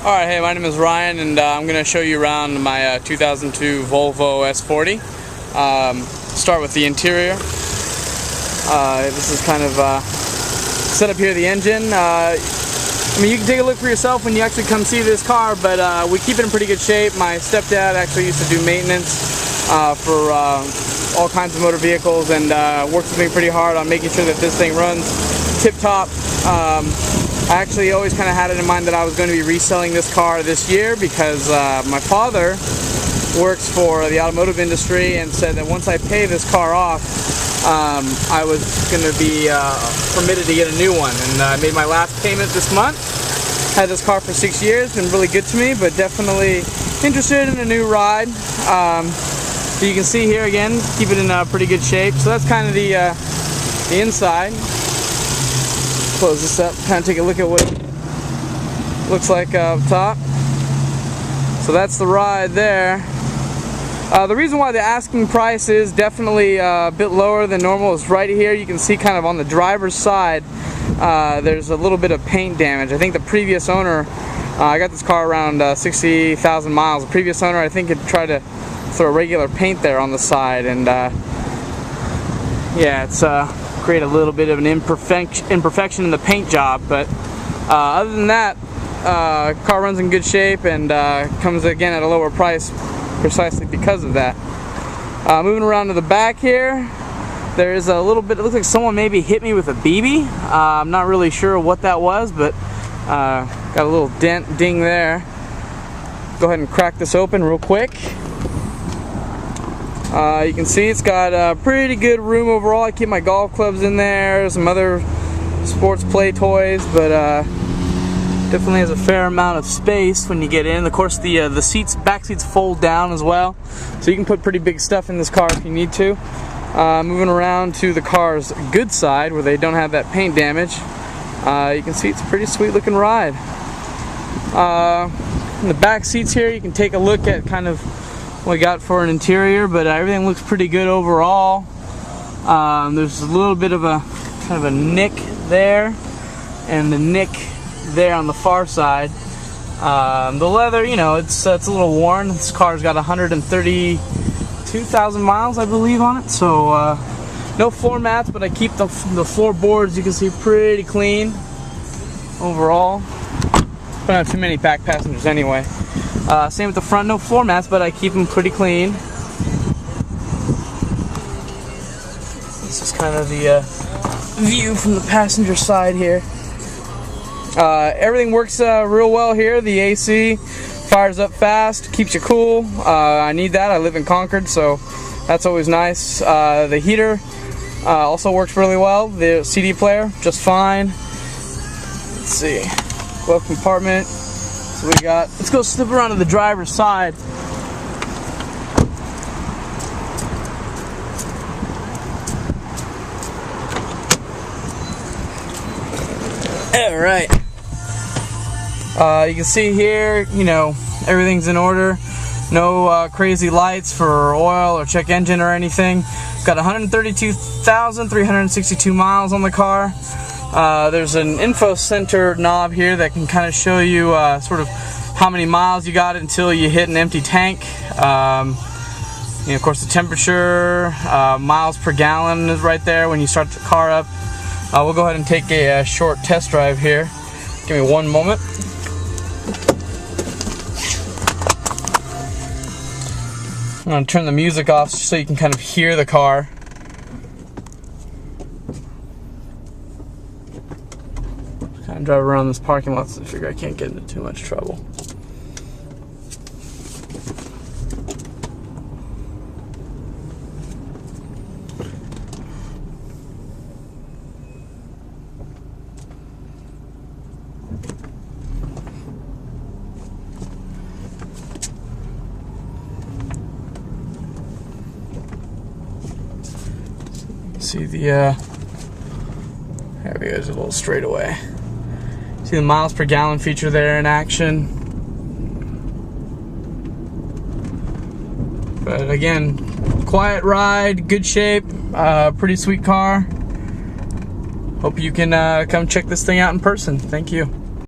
Alright, hey, my name is Ryan, and I'm going to show you around my 2002 Volvo S40. Start with the interior. This is kind of set up here, the engine. I mean, you can take a look for yourself when you actually come see this car, but we keep it in pretty good shape. My stepdad actually used to do maintenance for all kinds of motor vehicles, and works with me pretty hard on making sure that this thing runs tip-top. I actually always kind of had it in mind that I was going to be reselling this car this year because my father works for the automotive industry and said that once I pay this car off, I was going to be permitted to get a new one. And I made my last payment this month. Had this car for 6 years, been really good to me, but definitely interested in a new ride. So you can see here again, keep it in pretty good shape. So that's kind of the inside. Close this up, kind of take a look at what it looks like up top. So that's the ride there. The reason why the asking price is definitely a bit lower than normal is right here. You can see kind of on the driver's side there's a little bit of paint damage. I think the previous owner, I got this car around 60,000 miles. The previous owner, I think, had tried to throw regular paint there on the side, and yeah, it's create a little bit of an imperfection in the paint job, but other than that, car runs in good shape and comes again at a lower price precisely because of that. Moving around to the back here, there is a little bit, it looks like someone maybe hit me with a BB. I'm not really sure what that was, but got a little ding there. Go ahead and crack this open real quick. You can see it's got a pretty good room overall. I keep my golf clubs in there, some other sports play toys, but definitely has a fair amount of space when you get in. Of course, the back seats fold down as well, so you can put pretty big stuff in this car if you need to. Moving around to the car's good side, where they don't have that paint damage, you can see it's a pretty sweet looking ride. In the back seats here, you can take a look at kind of what we got for an interior, but everything looks pretty good overall. There's a little bit of a kind of a nick there, and the nick there on the far side. The leather, you know, it's a little worn. This car's got 132,000 miles, I believe, on it. So no floor mats, but I keep the floorboards, you can see, pretty clean overall. Don't have too many back passengers anyway. Same with the front, no floor mats, but I keep them pretty clean. This is kind of the view from the passenger side here. Everything works real well here. The AC fires up fast, keeps you cool. I need that. I live in Concord, so that's always nice. The heater also works really well. The CD player, just fine. Let's see. Glove compartment. So we got, let's go slip around to the driver's side. Alright. You can see here, you know, everything's in order. No crazy lights for oil or check engine or anything. Got 132,362 miles on the car. There's an info center knob here that can kind of show you sort of how many miles you got until you hit an empty tank. You know, of course, the temperature, miles per gallon is right there when you start the car up. We'll go ahead and take a short test drive here. Give me one moment. I'm going to turn the music off so you can kind of hear the car. Kind of drive around this parking lot, so I figure I can't get into too much trouble. See the there we go, there's a little straightaway. See the miles per gallon feature there in action. But again, quiet ride, good shape, pretty sweet car. Hope you can come check this thing out in person. Thank you.